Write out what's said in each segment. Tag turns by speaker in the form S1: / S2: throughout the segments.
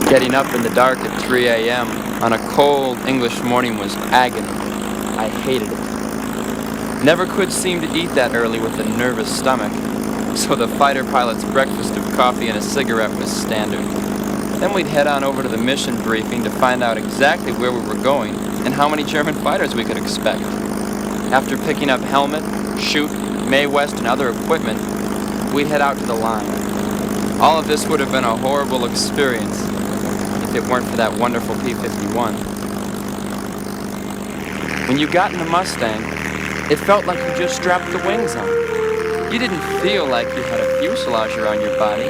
S1: Getting up in the dark at 3 a.m. on a cold English morning was agony. I hated it. Never could seem to eat that early with a nervous stomach, so the fighter pilot's breakfast of coffee and a cigarette was standard. Then we'd head on over to the mission briefing to find out exactly where we were going and how many German fighters we could expect. After picking up helmet, chute, Mae West, and other equipment, we'd head out to the line. All of this would have been a horrible experience if it weren't for that wonderful P-51. When you got in the Mustang, it felt like you just strapped the wings on. You didn't feel like you had a fuselage around your body.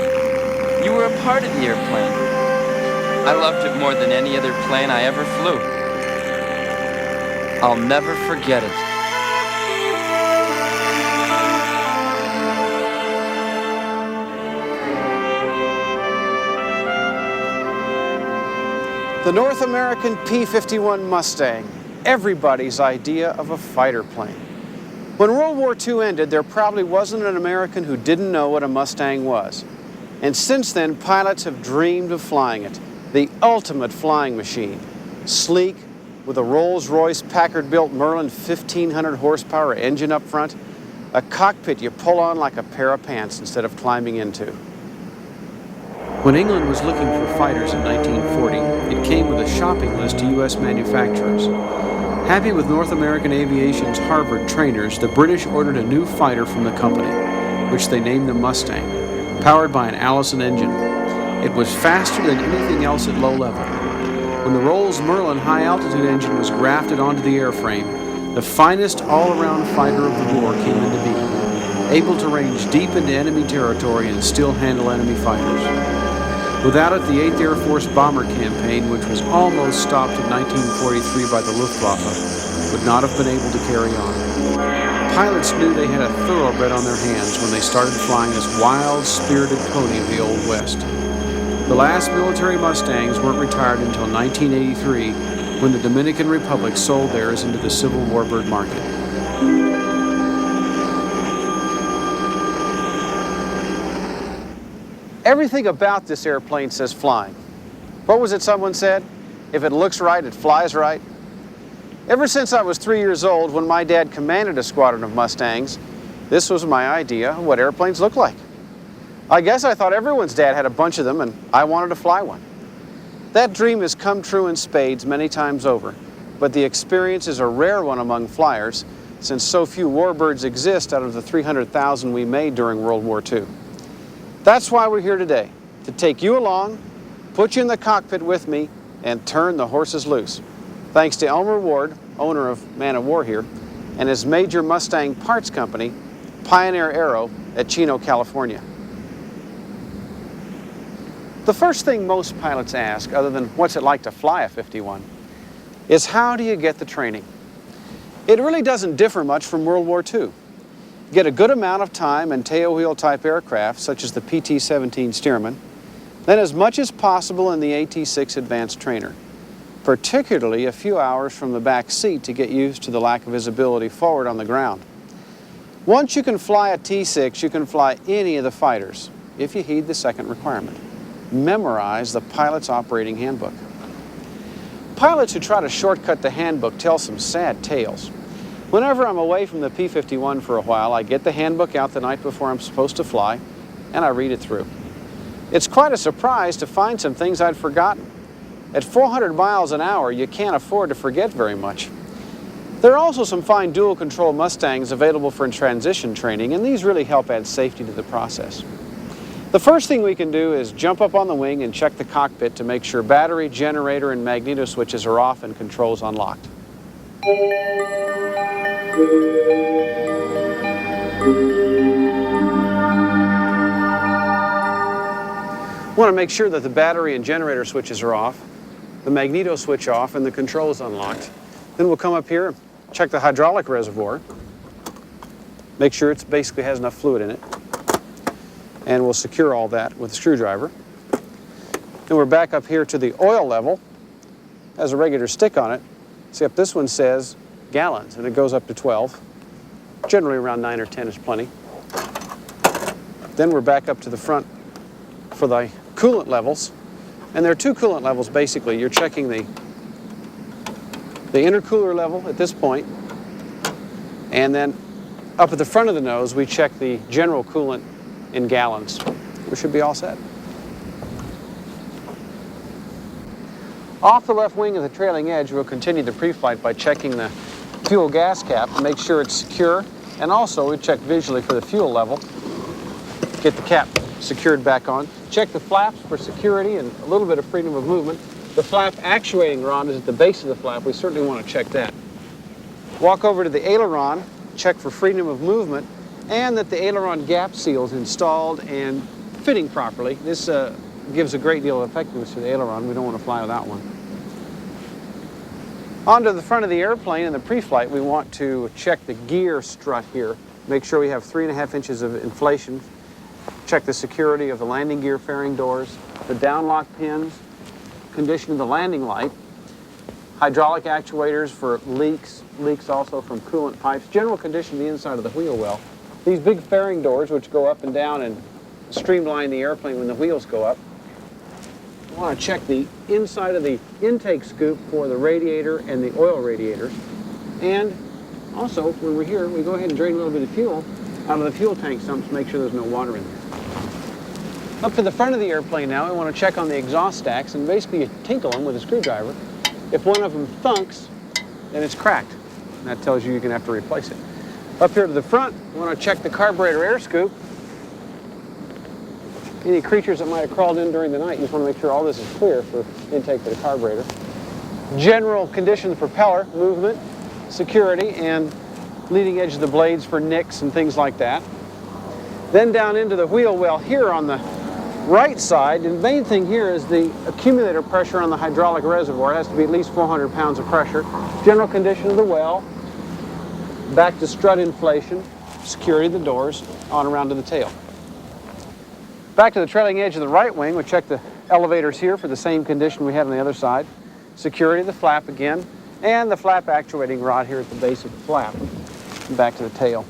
S1: You were a part of the airplane. I loved it more than any other plane I ever flew. I'll never forget it.
S2: The North American P-51 Mustang, everybody's idea of a fighter plane. When World War II ended, there probably wasn't an American who didn't know what a Mustang was. And since then, pilots have dreamed of flying it. The ultimate flying machine. Sleek, with a Rolls-Royce Packard-built Merlin 1,500 horsepower engine up front. A cockpit you pull on like a pair of pants instead of climbing into. When England was looking for fighters in 1940, it came with a shopping list to U.S. manufacturers. Happy with North American Aviation's Harvard trainers, the British ordered a new fighter from the company, which they named the Mustang, powered by an Allison engine. It was faster than anything else at low level. When the Rolls Merlin high-altitude engine was grafted onto the airframe, the finest all-around fighter of the war came into being, able to range deep into enemy territory and still handle enemy fighters. Without it, the 8th Air Force bomber campaign, which was almost stopped in 1943 by the Luftwaffe, would not have been able to carry on. Pilots knew they had a thoroughbred on their hands when they started flying this wild, spirited pony of the Old West. The last military Mustangs weren't retired until 1983, when the Dominican Republic sold theirs into the Civil Warbird market. Everything about this airplane says flying. What was it someone said? If it looks right, it flies right. Ever since I was 3 years old, when my dad commanded a squadron of Mustangs, this was my idea of what airplanes look like. I guess I thought everyone's dad had a bunch of them, and I wanted to fly one. That dream has come true in spades many times over, but the experience is a rare one among flyers, since so few Warbirds exist out of the 300,000 we made during World War II. That's why we're here today, to take you along, put you in the cockpit with me, and turn the horses loose. Thanks to Elmer Ward, owner of Man of War here, and his major Mustang parts company, Pioneer Aero at Chino, California. The first thing most pilots ask, other than what's it like to fly a 51, is how do you get the training? It really doesn't differ much from World War II. Get a good amount of time in tail-wheel type aircraft, such as the PT-17 Stearman, then as much as possible in the AT-6 Advanced Trainer, particularly a few hours from the back seat to get used to the lack of visibility forward on the ground. Once you can fly a T-6, you can fly any of the fighters, if you heed the second requirement. Memorize the pilot's operating handbook. Pilots who try to shortcut the handbook tell some sad tales. Whenever I'm away from the P-51 for a while, I get the handbook out the night before I'm supposed to fly, and I read it through. It's quite a surprise to find some things I'd forgotten. At 400 miles an hour, you can't afford to forget very much. There are also some fine dual-control Mustangs available for transition training, and these really help add safety to the process. The first thing we can do is jump up on the wing and check the cockpit to make sure battery, generator, and magneto switches are off and controls unlocked. Want to make sure that the battery and generator switches are off, the magneto switch off, and the controls unlocked. Then we'll come up here, check the hydraulic reservoir, make sure it basically has enough fluid in it, and we'll secure all that with a screwdriver. Then we're back up here to the oil level. Has a regular stick on it, except this one says gallons, and it goes up to 12. Generally around 9 or 10 is plenty. Then we're back up to the front for the coolant levels. And there are two coolant levels basically. You're checking the intercooler level at this point, and then up at the front of the nose we check the general coolant in gallons. We should be all set. Off the left wing of the trailing edge, we'll continue the pre-flight by checking the fuel gas cap to make sure it's secure, and also we check visually for the fuel level. Get the cap secured back on. Check the flaps for security and a little bit of freedom of movement. The flap actuating rod is at the base of the flap. We certainly want to check that. Walk over to the aileron, check for freedom of movement, and that the aileron gap seal is installed and fitting properly. This gives a great deal of effectiveness to the aileron. We don't want to fly without one. Onto the front of the airplane in the pre-flight, we want to check the gear strut here. Make sure we have 3.5 inches of inflation. Check the security of the landing gear fairing doors, the downlock pins, condition of the landing light, hydraulic actuators for leaks also from coolant pipes, general condition of the inside of the wheel well. These big fairing doors, which go up and down and streamline the airplane when the wheels go up. I want to check the inside of the intake scoop for the radiator and the oil radiators. And also, when we're here, we go ahead and drain a little bit of fuel out of the fuel tank sumps to make sure there's no water in there. Up to the front of the airplane now, we want to check on the exhaust stacks, and basically you tinkle them with a screwdriver. If one of them thunks, then it's cracked. And that tells you you're going to have to replace it. Up here to the front, we want to check the carburetor air scoop. Any creatures that might have crawled in during the night, you just want to make sure all this is clear for intake for the carburetor. General condition of the propeller, movement, security, and leading edge of the blades for nicks and things like that. Then down into the wheel well here on the right side, and the main thing here is the accumulator pressure on the hydraulic reservoir. It has to be at least 400 pounds of pressure. General condition of the well, back to strut inflation, security of the doors, on around to the tail. Back to the trailing edge of the right wing, we check the elevators here for the same condition we have on the other side. Security of the flap again, and the flap actuating rod here at the base of the flap. And back to the tail.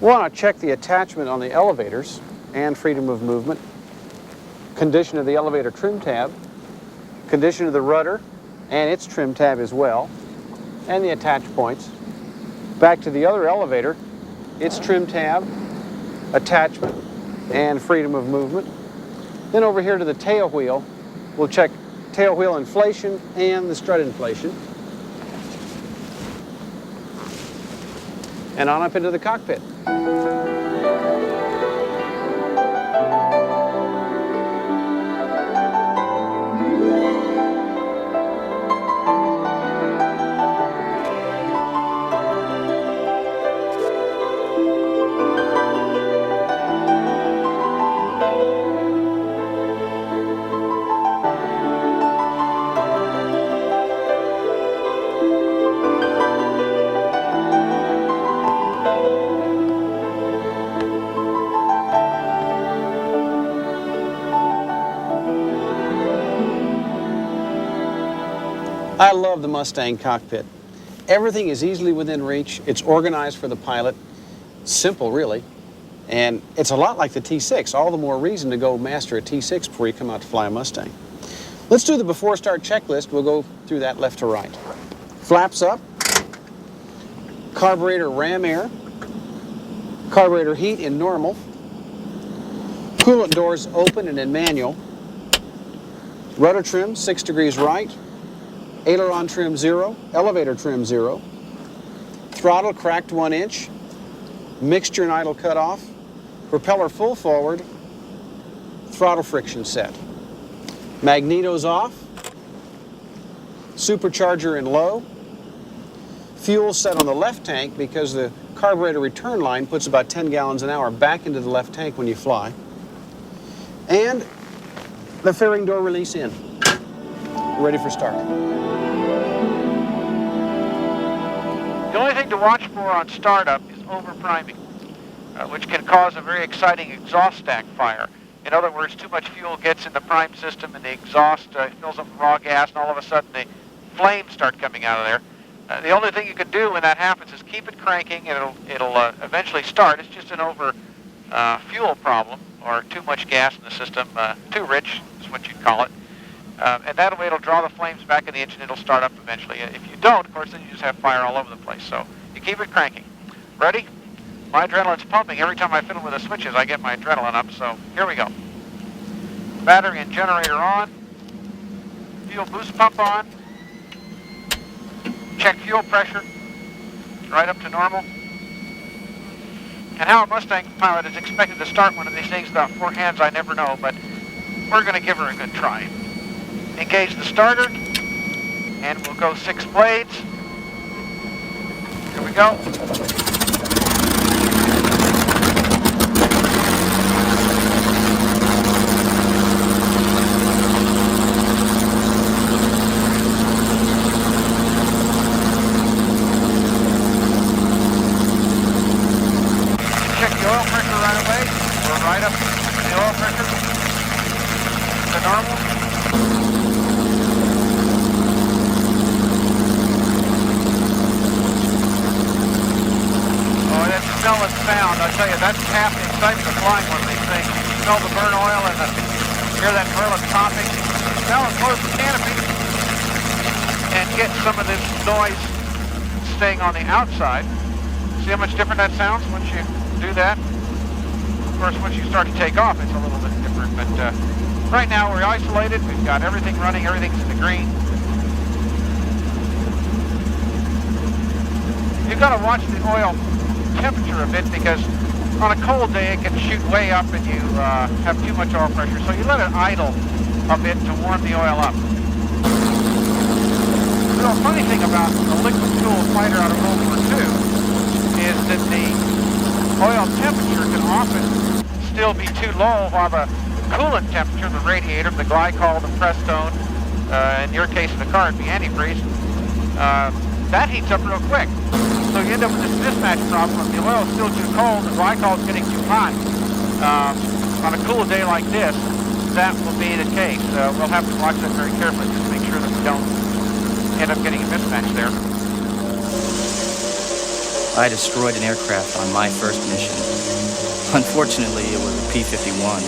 S2: We want to check the attachment on the elevators and freedom of movement. Condition of the elevator trim tab. Condition of the rudder and its trim tab as well. And the attach points. Back to the other elevator, its trim tab, attachment, and freedom of movement. Then over here to the tail wheel, we'll check tail wheel inflation and the strut inflation. And on up into the cockpit. I love the Mustang cockpit. Everything is easily within reach. It's organized for the pilot. Simple, really. And it's a lot like the T6. All the more reason to go master a T6 before you come out to fly a Mustang. Let's do the before start checklist. We'll go through that left to right. Flaps up. Carburetor ram air. Carburetor heat in normal. Coolant doors open and in manual. Rudder trim 6 degrees right. Aileron trim 0, elevator trim 0, throttle cracked 1 inch, mixture and idle cut off, propeller full forward, throttle friction set, magnetos off, supercharger in low, fuel set on the left tank because the carburetor return line puts about 10 gallons an hour back into the left tank when you fly, And the fairing door release in. Ready for start.
S3: The only thing to watch for on startup is overpriming, which can cause a very exciting exhaust stack fire. In other words, too much fuel gets in the prime system and the exhaust fills up with raw gas, and all of a sudden the flames start coming out of there. The only thing you can do when that happens is keep it cranking, and it'll eventually start. It's just an over fuel problem, or too much gas in the system, too rich is what you'd call it. And that way it'll draw the flames back in the engine, it'll start up eventually. If you don't, of course, then you just have fire all over the place. So you keep it cranking. Ready? My adrenaline's pumping. Every time I fiddle with the switches, I get my adrenaline up, so here we go. Battery and generator on. Fuel boost pump on. Check fuel pressure, right up to normal. And how a Mustang pilot is expected to start one of these things without four hands, I never know, but we're going to give her a good try. Engage the starter, and we'll go 6 blades. Here we go. Check the oil pressure right away. We're right up to the oil pressure to normal. Smell and sound. I tell you, that's half the excitement of flying one of these things. You smell the burn oil and hear that burlap popping. Now we'll close the canopy and get some of this noise staying on the outside. See how much different that sounds once you do that? Of course, once you start to take off, it's a little bit different. But right now we're isolated. We've got everything running. Everything's in the green. You've got to watch the oil temperature a bit, because on a cold day it can shoot way up and you have too much oil pressure, so you let it idle a bit to warm the oil up. You know, a funny thing about a liquid-cooled fighter out of World War II is that the oil temperature can often still be too low, while the coolant temperature, the radiator, the glycol, the press-tone, in your case in the car it'd be antifreeze, that heats up real quick. So you end up with this mismatch problem. If the oil is still too cold, the glycol is getting too hot. On a cool day like this, that will be the case. We'll have to watch that very carefully just to make sure that we don't end up getting a mismatch there.
S4: I destroyed an aircraft on my first mission. Unfortunately, it was a P-51.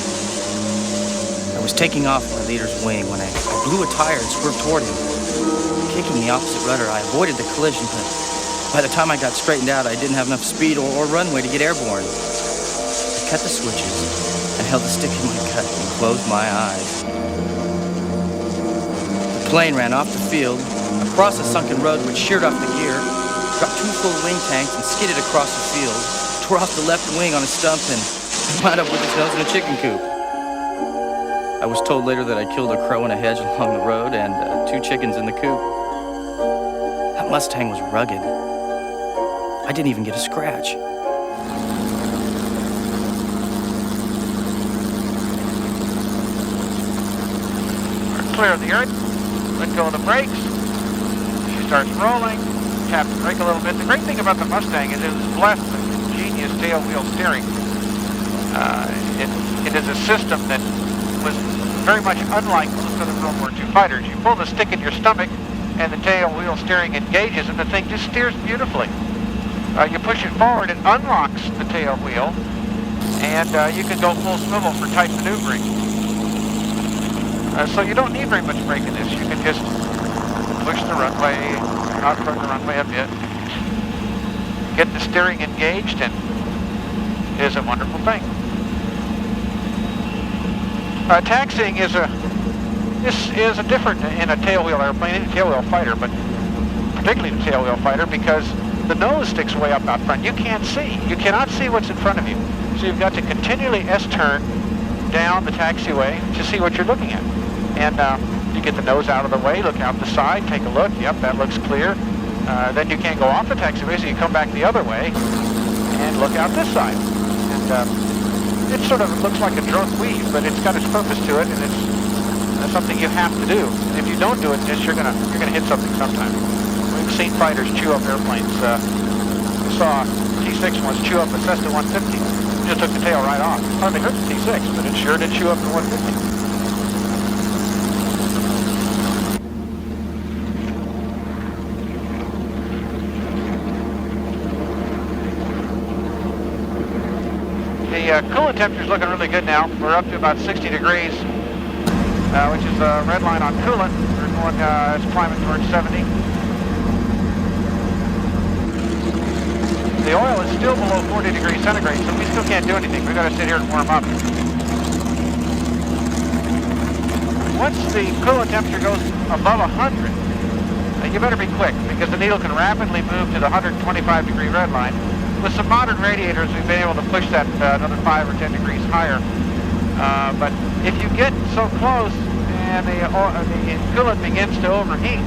S4: I was taking off my leader's wing when I blew a tire and swerved toward him. Kicking the opposite rudder, I avoided the collision, but by the time I got straightened out, I didn't have enough speed or runway to get airborne. I cut the switches and held the stick in my gut and closed my eyes. The plane ran off the field, across a sunken road which sheared off the gear, dropped 2 full wing tanks and skidded across the field, tore off the left wing on a stump and wound up with its nose in a chicken coop. I was told later that I killed a crow in a hedge along the road and 2 chickens in the coop. That Mustang was rugged. I didn't even get a scratch.
S3: Clear of the earth. Let go of the brakes. She starts rolling. Tap the brake a little bit. The great thing about the Mustang is it was blessed with ingenious tail wheel steering. It is a system that was very much unlike most other World War II fighters. You pull the stick in your stomach and the tail wheel steering engages and the thing just steers beautifully. You push it forward, it unlocks the tail wheel, and you can go full swivel for tight maneuvering. So you don't need very much brake in this. You can just push the runway, out from the runway a bit, get the steering engaged, and it is a wonderful thing. Taxiing is a different in a tailwheel airplane, in a tailwheel fighter, but particularly the tailwheel fighter, because the nose sticks way up out front. You can't see. You cannot see what's in front of you. So you've got to continually S-turn down the taxiway to see what you're looking at. And you get the nose out of the way, look out the side, take a look. Yep, that looks clear. Then you can't go off the taxiway, so you come back the other way and look out this side. And It sort of looks like a drone weave, but it's got its purpose to it, and it's something you have to do. If you don't do it, you're gonna hit something sometime. We've seen fighters chew up airplanes. We saw T-6 once chew up a Cessna 150. It just took the tail right off. Hardly hurt the T-6, but it sure did chew up the 150. The coolant temperature's looking really good now. We're up to about 60 degrees, which is the red line on coolant. We're going, it's climbing towards 70. The oil is still below 40 degrees centigrade, so we still can't do anything. We've got to sit here and warm up. Once the coolant temperature goes above 100, you better be quick, because the needle can rapidly move to the 125 degree red line. With some modern radiators, we've been able to push that another 5 or 10 degrees higher. But if you get so close and the coolant begins to overheat,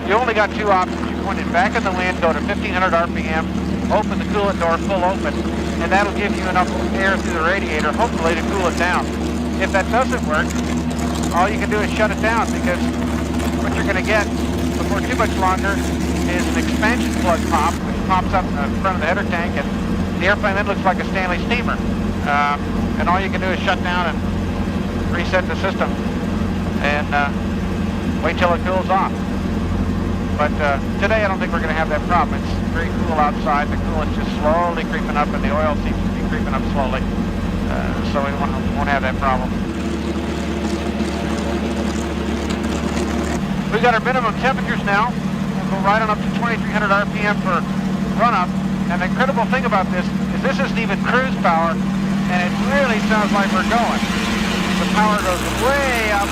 S3: you only got two options. You point it back in the wind, go to 1500 RPM, open the coolant door full open, and that'll give you enough air through the radiator, hopefully to cool it down. If that doesn't work, all you can do is shut it down, because what you're going to get before too much longer is an expansion plug pop, which pops up in the front of the header tank, and the airplane then looks like a Stanley steamer. And all you can do is shut down and reset the system and wait till it cools off. But today I don't think we're going to have that problem. It's very cool outside. The coolant's just slowly creeping up, and the oil seems to be creeping up slowly. So we won't have that problem. We've got our minimum temperatures now. We'll go right on up to 2300 RPM for run-up. And the incredible thing about this isn't even cruise power, and it really sounds like we're going. The power goes way up.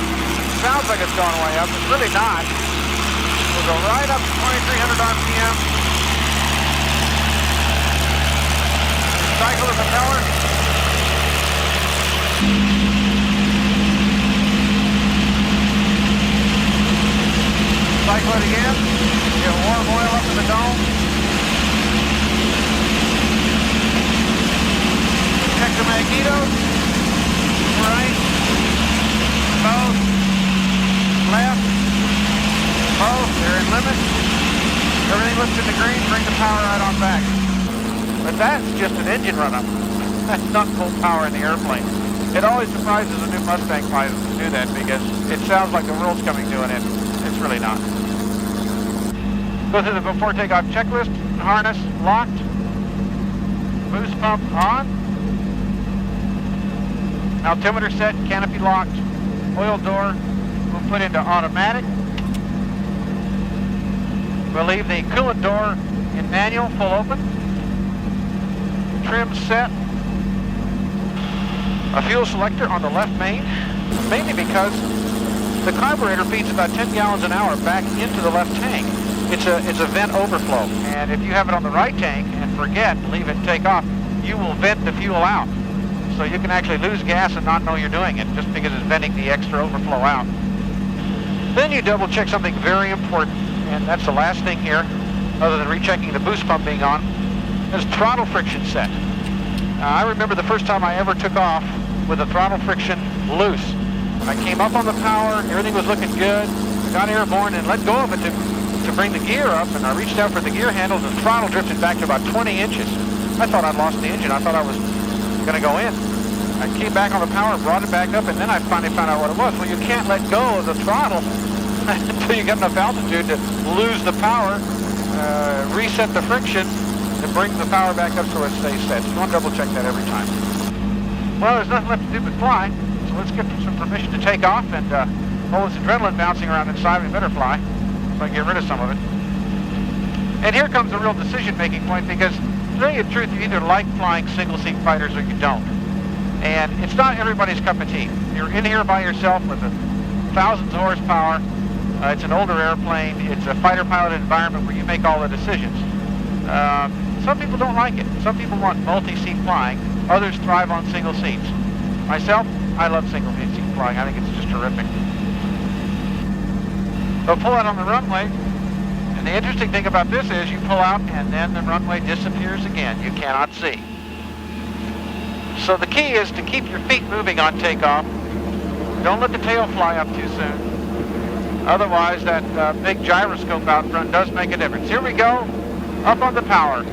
S3: Sounds like it's going way up. It's really not. We'll go right up to 2300 RPM. Cycle the propeller. Cycle it again. Get warm oil up in the dome. Check the magnetos. Right. Both. Left. Both. They're in limit. Everything looks in the green. Bring the power right on back. But that's just an engine run-up. That's not full power in the airplane. It always surprises a new Mustang pilot to do that, because it sounds like the world's coming to an end. It's really not. Go through the before takeoff checklist. Harness locked. Boost pump on. Altimeter set, canopy locked. Oil door we'll put into automatic. We'll leave the coolant door in manual, full open. Trim set. A fuel selector on the left main, mainly because the carburetor feeds about 10 gallons an hour back into the left tank. It's a vent overflow, and if you have it on the right tank and forget, leave it and take off, you will vent the fuel out. So you can actually lose gas and not know you're doing it, just because it's venting the extra overflow out. Then you double check something very important, and that's the last thing here, other than rechecking the boost pump being on, is throttle friction set. I remember the first time I ever took off with the throttle friction loose. I came up on the power, everything was looking good, I got airborne and let go of it to bring the gear up, and I reached out for the gear handles and the throttle drifted back to about 20 inches. I thought I'd lost the engine. I thought I was going to go in. I came back on the power, brought it back up, and then I finally found out what it was. Well, you can't let go of the throttle until you get enough altitude to lose the power, reset the friction, and bring the power back up so it stays set. So you want to double check that every time. Well, there's nothing left to do but fly, so let's get some permission to take off, and all this adrenaline bouncing around inside, we better fly. So I can get rid of some of it. And here comes the real decision-making point, because to tell you the truth, you either like flying single-seat fighters or you don't. And it's not everybody's cup of tea. You're in here by yourself with thousands of horsepower. It's an older airplane. It's a fighter pilot environment where you make all the decisions. Some people don't like it. Some people want multi-seat flying. Others thrive on single seats. Myself, I love single-seat flying. I think it's just terrific. They'll pull out on the runway, and the interesting thing about this is you pull out and then the runway disappears again. You cannot see. So the key is to keep your feet moving on takeoff. Don't let the tail fly up too soon. Otherwise, that big gyroscope out front does make a difference. Here we go, up on the power.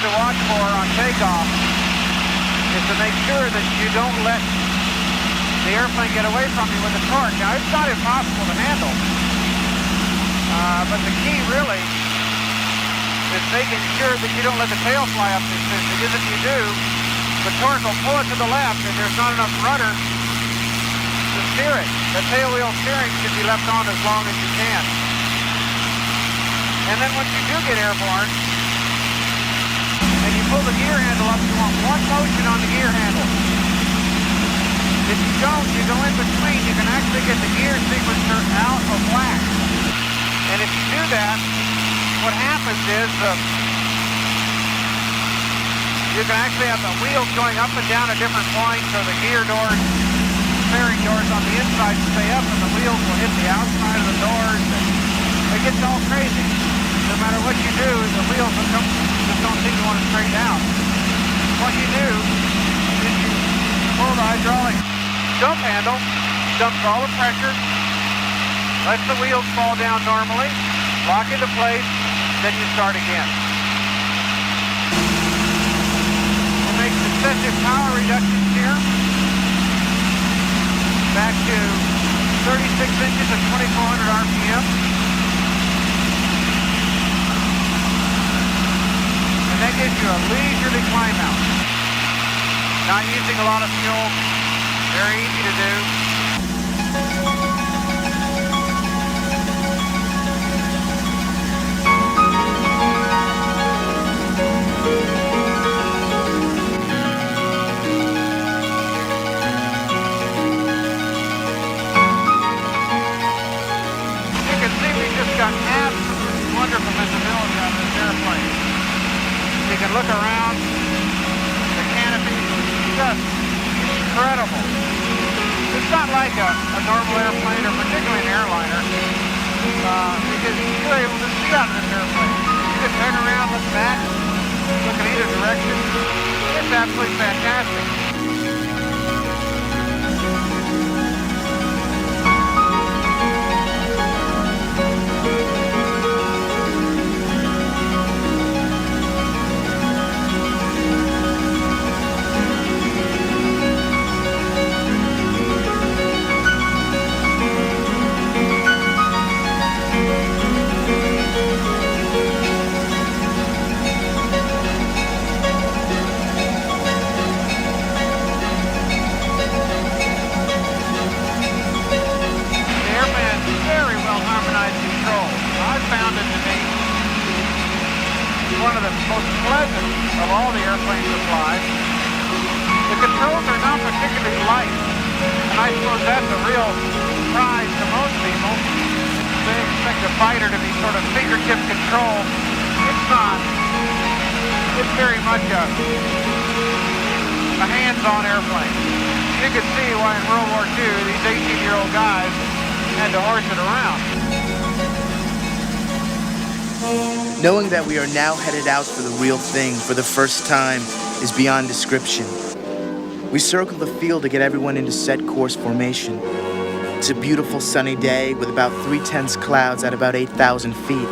S3: To watch for on takeoff is to make sure that you don't let the airplane get away from you with the torque. Now, it's not impossible to handle, but the key really is making sure that you don't let the tail fly up too soon, because if you do, the torque will pull it to the left and there's not enough rudder to steer it. The tail wheel steering should be left on as long as you can. And then once you do get airborne, and you pull the gear handle up, you want one motion on the gear handle. If you don't, you go in between, you can actually get the gear sequencer out of whack. And if you do that, what happens is you can actually have the wheels going up and down at different points, or the gear doors, fairing doors on the inside stay up, and the wheels will hit the outside of the doors, and it gets all crazy. No matter what you do, the wheels will just don't seem to want to straighten out. What you do is you pull the hydraulic dump handle, dumps all the pressure, lets the wheels fall down normally, lock into place, then you start again. It makes successive power reductions here, back to 36 inches at 2400 RPM. That gives you a leisurely climb out. Not using a lot of fuel, very easy to do. You can see we just got absolutely wonderful visibility out of this airplane. You can look around, the canopy is just incredible. It's not like a normal airplane, or particularly an airliner, because you're able to see out of this airplane. You can turn around, look back, look in either direction. It's absolutely fantastic. One of the most pleasant of all the airplanes to fly. The controls are not particularly light, and I suppose that's a real surprise to most people. They expect a fighter to be sort of fingertip control. It's not. It's very much a hands-on airplane. You can see why in World War II these 18-year-old guys had to horse it around.
S5: Knowing that we are now headed out for the real thing for the first time is beyond description. We circle the field to get everyone into set course formation. It's a beautiful sunny day with about 3/10 clouds at about 8,000 feet.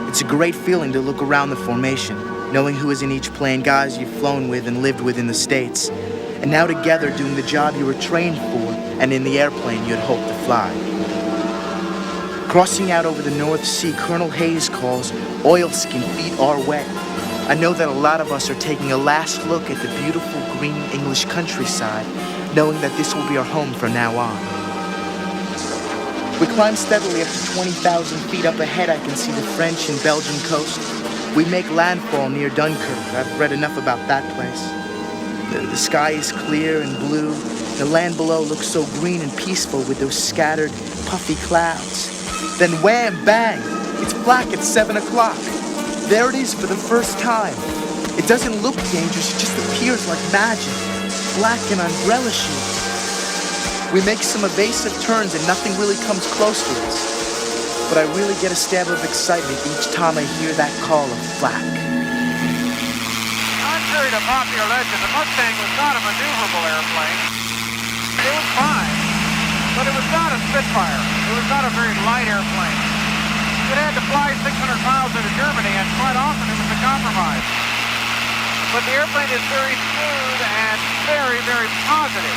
S5: It's a great feeling to look around the formation, knowing who is in each plane, guys you've flown with and lived with in the States, and now together doing the job you were trained for and in the airplane you'd hoped to fly. Crossing out over the North Sea, Colonel Hayes calls oilskin feet are wet. I know that a lot of us are taking a last look at the beautiful green English countryside, knowing that this will be our home from now on. We climb steadily up to 20,000 feet. Up ahead, I can see the French and Belgian coast. We make landfall near Dunkirk. I've read enough about that place. The sky is clear and blue. The land below looks so green and peaceful with those scattered, puffy clouds. Then wham, bang! It's black at 7 o'clock. There it is for the first time. It doesn't look dangerous, it just appears like magic. Black and umbrella shapes. We make some evasive turns and nothing really comes close to us. But I really get a stab of excitement each time I hear that call of flak.
S3: Contrary to popular legend, the Mustang was not a maneuverable airplane. It was fine, but it was not a Spitfire. It was not a very light airplane. It had to fly 600 miles into Germany, and quite often it was a compromise. But the airplane is very smooth and very, very positive.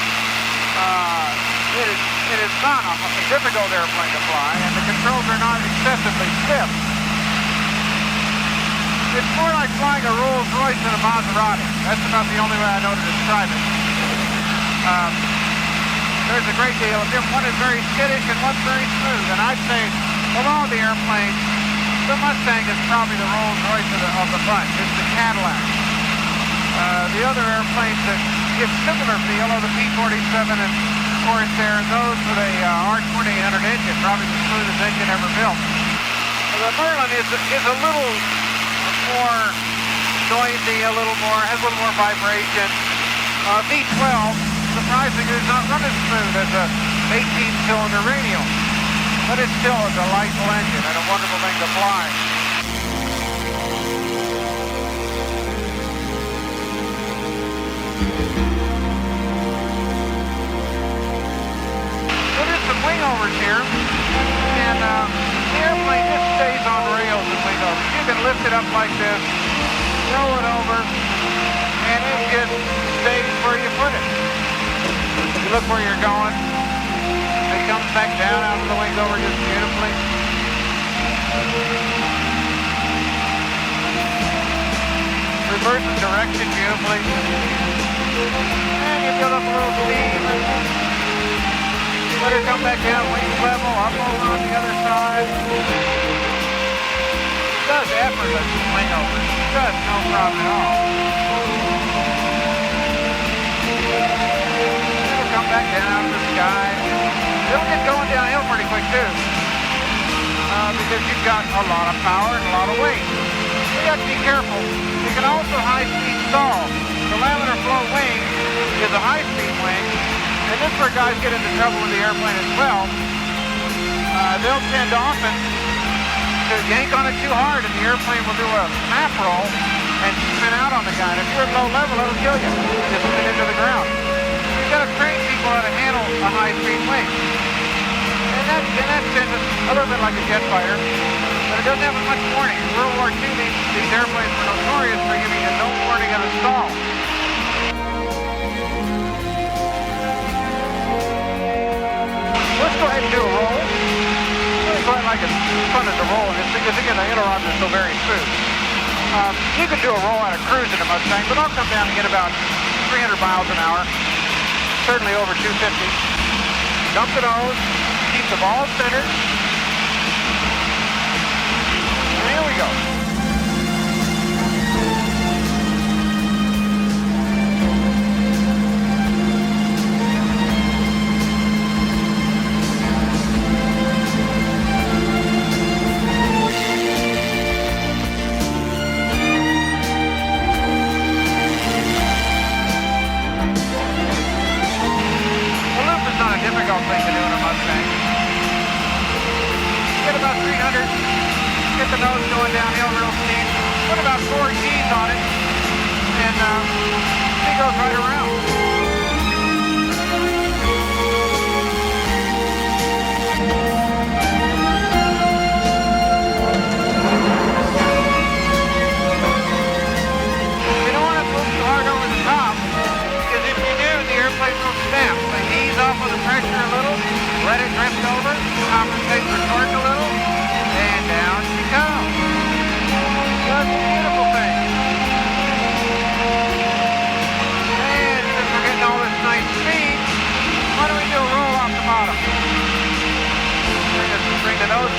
S3: It is not a difficult airplane to fly, and the controls are not excessively stiff. It's more like flying a Rolls Royce than a Maserati. That's about the only way I know to describe it. There's a great deal of difference. One is very skittish and one's very smooth. And I'd say, of all the airplanes, the Mustang is probably the Rolls Royce of the bunch. It's the Cadillac. The other airplanes that give similar feel are the P-47 and Corsair, and those with a R2800 engine, probably the smoothest engine ever built. The Merlin is a little more noisy, has a little more vibration. V12, surprisingly, is not run as smooth as a 18-cylinder radial, but it's still a delightful engine and a wonderful thing to fly. So there's some wingovers here, and the airplane just stays on rails and wingovers. You can lift it up like this, roll it over, and it just stays where you put it. You look where you're going, it comes back down out of the wingover just beautifully. Reverses direction beautifully. And you build up a little steam. Let her come back down, wings level, up over on the other side. It does effortless wingovers. It does no problem at all. It'll come back down out of the sky. It'll get going downhill pretty quick too. Because you've got a lot of power and a lot of weight. You have to be careful. You can also high-speed stall. The laminar flow wing is a high-speed wing, and this is where guys get into trouble with the airplane as well. They'll tend often to yank on it too hard, and the airplane will do a snap roll and spin out on the guy. And if you're at low level, it'll kill you. Just spin into the ground. You've got to train people how to handle a high-speed wing. And that sense is a little bit like a jet fighter, but it doesn't have as much warning. In World War II, these airplanes were notorious for giving you no warning at a stall. Let's go ahead and do a roll. It's quite like it's fun as a roll, and it's because again the ailerons are so very smooth. You can do a roll out of cruise in a Mustang, but I'll come down and get about 300 miles an hour, certainly over 250. Dump the nose. Keep the ball centered. And here we go. The loop is not a difficult thing to do in a Mustang. Get about 300, get the nose going downhill real steep, put about 4 G's on it, and he goes right around. You don't want to move too hard over the top, because if you do, the airplane will snap. So ease off of the pressure a little, let it drift over, compensate for torque a little, and down she comes. That's a beautiful thing. And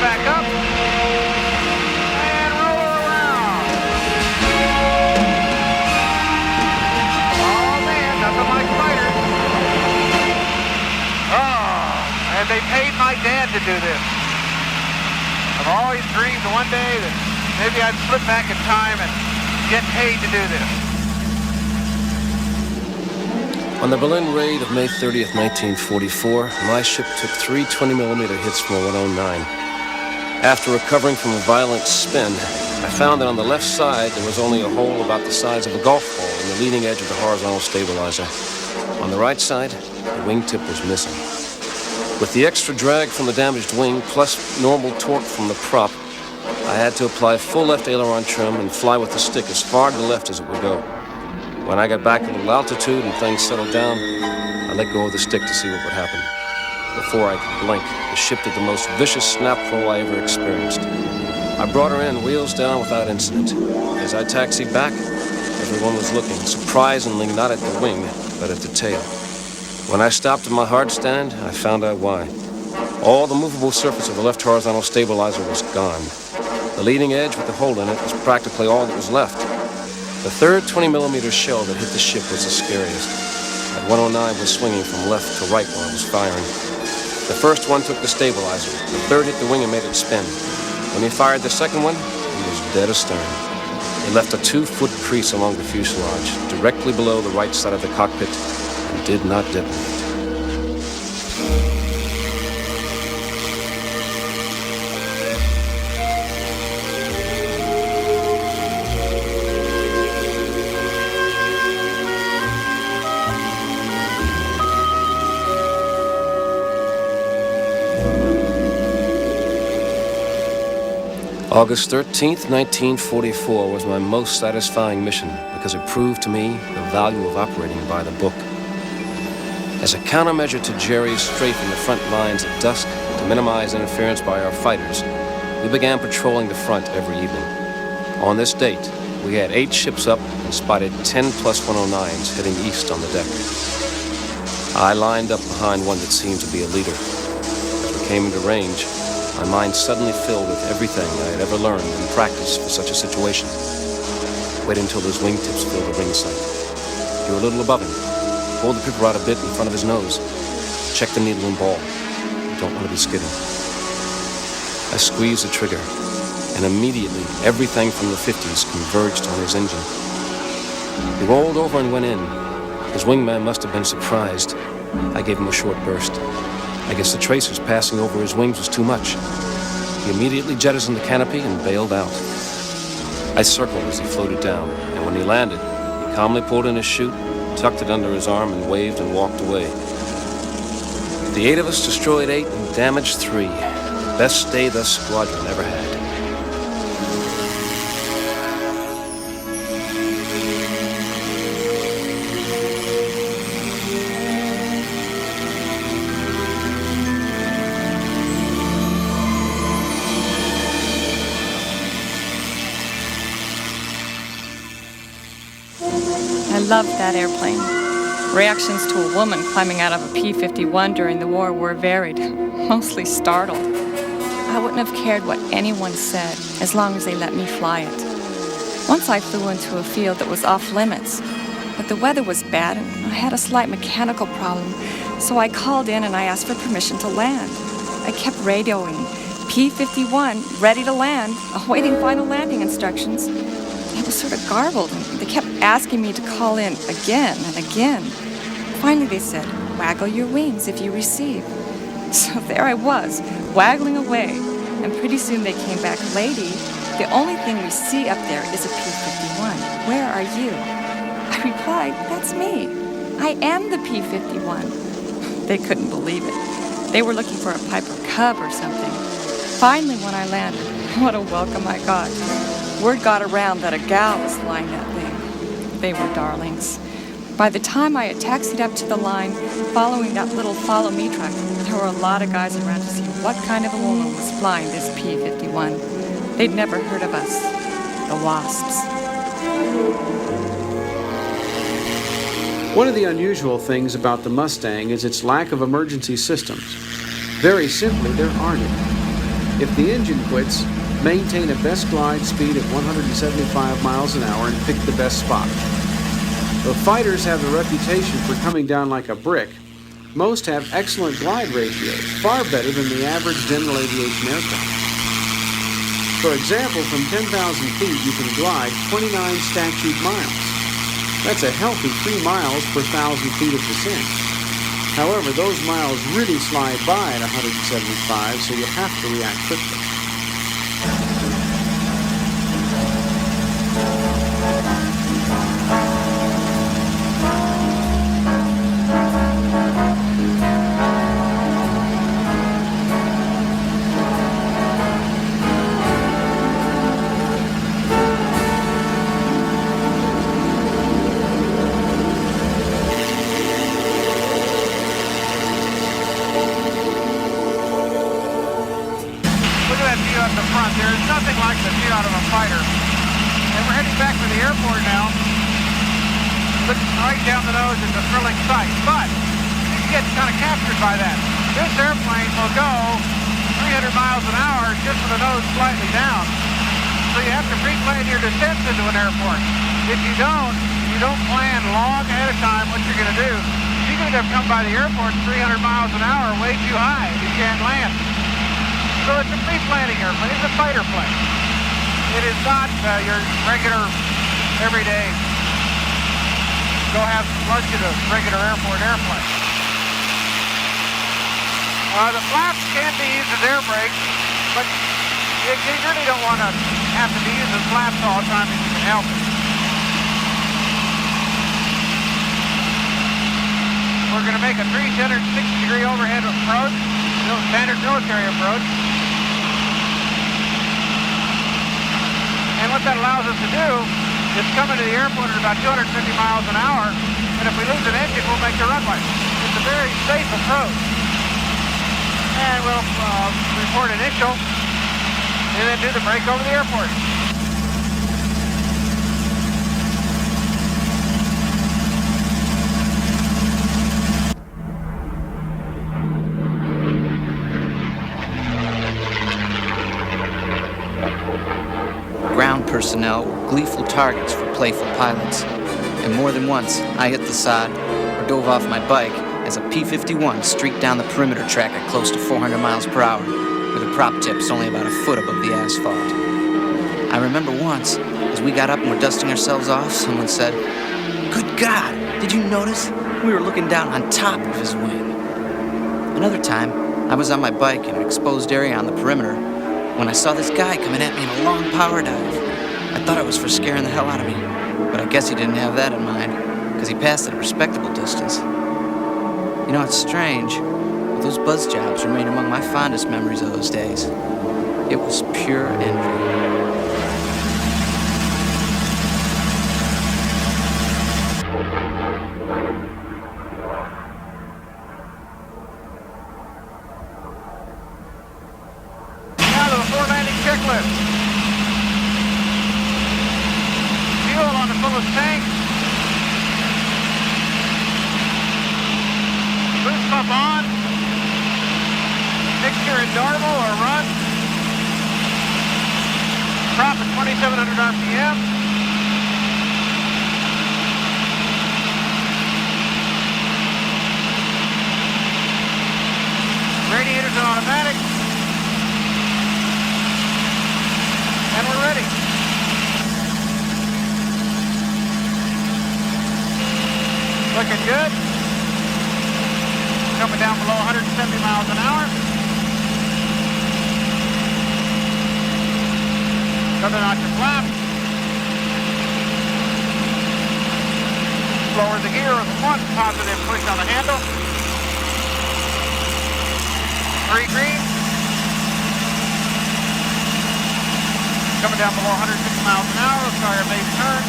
S3: back up. And roll her around. Oh, man, nothing like fighters. Oh, and they paid my dad to do this. I've always dreamed one day that maybe I'd slip back in time and get paid to do this.
S6: On the Berlin raid of May 30th, 1944, my ship took 3 20mm hits from a 109. After recovering from a violent spin, I found that on the left side there was only a hole about the size of a golf ball in the leading edge of the horizontal stabilizer. On the right side, the wingtip was missing. With the extra drag from the damaged wing, plus normal torque from the prop, I had to apply full left aileron trim and fly with the stick as far to the left as it would go. When I got back a little altitude and things settled down, I let go of the stick to see what would happen. Before I could blink, the ship did the most vicious snap roll I ever experienced. I brought her in, wheels down, without incident. As I taxied back, everyone was looking, surprisingly not at the wing, but at the tail. When I stopped at my hard stand, I found out why. All the movable surface of the left horizontal stabilizer was gone. The leading edge with the hole in it was practically all that was left. The third 20mm shell that hit the ship was the scariest. That 109 was swinging from left to right while it was firing. The first one took the stabilizer. The third hit the wing and made it spin. When he fired the second one, he was dead astern. It left a 2-foot crease along the fuselage, directly below the right side of the cockpit, and did not detonate. August 13th, 1944 was my most satisfying mission because it proved to me the value of operating by the book. As a countermeasure to Jerry's strafe in the front lines at dusk to minimize interference by our fighters, we began patrolling the front every evening. On this date, we had 8 ships up and spotted 10 plus 109s heading east on the deck. I lined up behind one that seemed to be a leader. As we came into range, my mind suddenly filled with everything I had ever learned and practiced for such a situation. Wait until those wingtips fill the ring sight. You're a little above him. Pull the pipper out a bit in front of his nose. Check the needle and ball. You don't want to be skidding. I squeezed the trigger, and immediately everything from the 50s converged on his engine. He rolled over and went in. His wingman must have been surprised. I gave him a short burst. I guess the tracers passing over his wings was too much. He immediately jettisoned the canopy and bailed out. I circled as he floated down, and when he landed, he calmly pulled in his chute, tucked it under his arm, and waved and walked away. The 8 of us destroyed 8 and damaged 3. The best day the squadron ever had.
S7: I loved that airplane. Reactions to a woman climbing out of a P-51 during the war were varied, mostly startled. I wouldn't have cared what anyone said as long as they let me fly it. Once I flew into a field that was off limits, but the weather was bad and I had a slight mechanical problem, so I called in and I asked for permission to land. I kept radioing, P-51, ready to land, awaiting final landing instructions. It was sort of garbled, and they kept asking me to call in again and again. Finally, they said, "Waggle your wings if you receive." So there I was, waggling away, and pretty soon they came back, "Lady, the only thing we see up there is a P-51. Where are you?" I replied, "That's me. I am the P-51. They couldn't believe it. They were looking for a Piper Cub or something. Finally, when I landed, what a welcome I got. Word got around that a gal was flying that thing. They were darlings. By the time I had taxied up to the line, following that little follow-me truck, there were a lot of guys around to see what kind of a woman was flying this P-51. They'd never heard of us, the Wasps.
S2: One of the unusual things about the Mustang is its lack of emergency systems. Very simply, there aren't any. If the engine quits, maintain a best glide speed of 175 miles an hour and pick the best spot. Though fighters have a reputation for coming down like a brick, most have excellent glide ratios, far better than the average general aviation aircraft. For example, from 10,000 feet, you can glide 29 statute miles. That's a healthy 3 miles per 1,000 feet of descent. However, those miles really slide by at 175, so you have to react quickly.
S3: There's nothing like the view out of a fighter. And we're heading back to the airport now. Looking right down the nose is a thrilling sight, but you get kind of captured by that. This airplane will go 300 miles an hour just with the nose slightly down. So you have to pre-plan your descents into an airport. If you don't plan long ahead of time what you're going to do, you're going to come by the airport 300 miles an hour way too high. You can't land. So it's a pre-planning airplane. It's a fighter plane. It is not your regular, everyday, go have lunch at a regular airport airplane. The flaps can be used as air brakes, but you really don't want to have to be using flaps all the time if you can help it. We're going to make a 360-degree overhead approach, standard military approach. And what that allows us to do is come into the airport at about 250 miles an hour, and if we lose an engine, we'll make the runway. It's a very safe approach. And we'll report initial, and then do the brake over the airport.
S4: Ground personnel were gleeful targets for playful pilots, and more than once I hit the sod or dove off my bike as a P-51 streaked down the perimeter track at close to 400 miles per hour with the prop tips only about a foot above the asphalt. I remember once, as we got up and were dusting ourselves off, someone said, "Good God, did you notice? We were looking down on top of his wing." Another time, I was on my bike in an exposed area on the perimeter when I saw this guy coming at me in a long power dive. I thought it was for scaring the hell out of me, but I guess he didn't have that in mind, because he passed at a respectable distance. You know, it's strange, but those buzz jobs remain among my fondest memories of those days. It was pure envy.
S3: Checklist. Fuel on the fullest tank. Boost pump on. Mixture in normal or run. Prop at 2,700 RPM. Radiators are automatic. And we're ready. Looking good. Coming down below 170 miles an hour. Another notch of flap. Lower the gear with one positive push on the handle. 3 green. Coming down below 150 miles an hour, we'll start our base turn.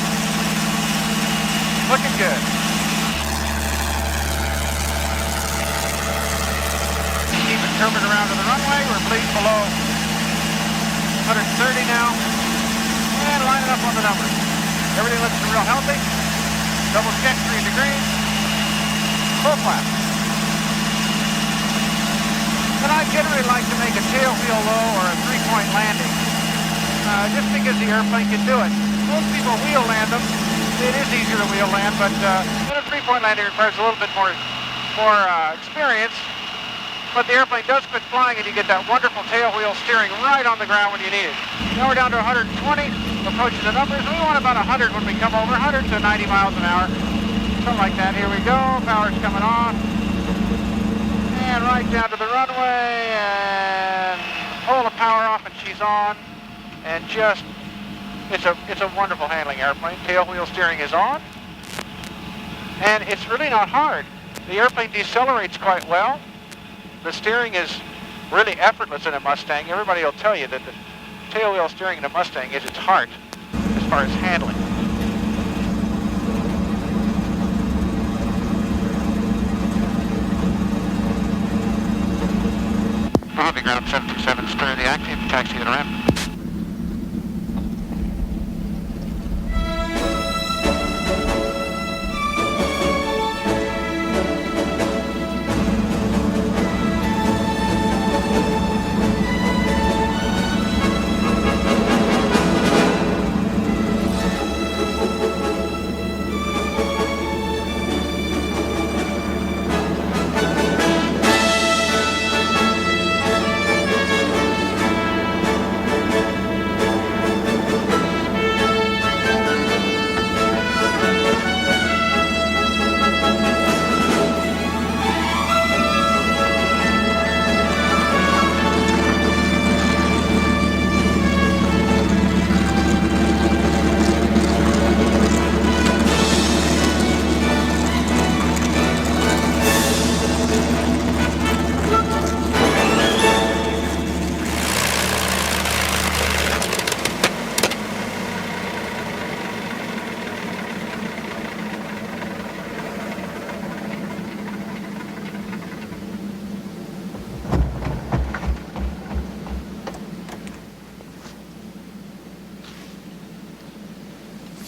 S3: Looking good. Keep it curving around to the runway. We're bleeding below 130 now. And line it up on the numbers. Everything looks real healthy. Double check 3 degrees. Full flap. But I generally like to make a tail wheel low or a three-point landing, just because the airplane can do it. Most people wheel land them. It is easier to wheel land, but a three-point landing requires a little bit more experience. But the airplane does quit flying, and you get that wonderful tail wheel steering right on the ground when you need it. Now we're down to 120, approaching the numbers. We want about 100 when we come over, 100 to 90 miles an hour, something like that. Here we go. Power's coming on. And right down to the runway, and pull the power off, and she's on. And just, it's a wonderful handling airplane. Tail wheel steering is on, and it's really not hard. The airplane decelerates quite well. The steering is really effortless in a Mustang. Everybody will tell you that the tail wheel steering in a Mustang is its heart as far as handling. Mojave ground 727, clear the active, taxi to the ramp.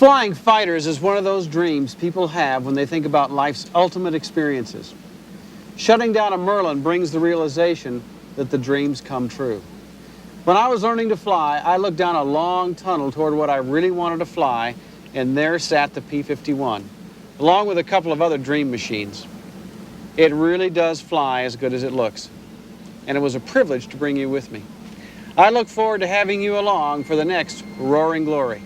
S2: Flying fighters is one of those dreams people have when they think about life's ultimate experiences. Shutting down a Merlin brings the realization that the dreams come true. When I was learning to fly, I looked down a long tunnel toward what I really wanted to fly, and there sat the P-51, along with a couple of other dream machines. It really does fly as good as it looks, and it was a privilege to bring you with me. I look forward to having you along for the next Roaring Glory.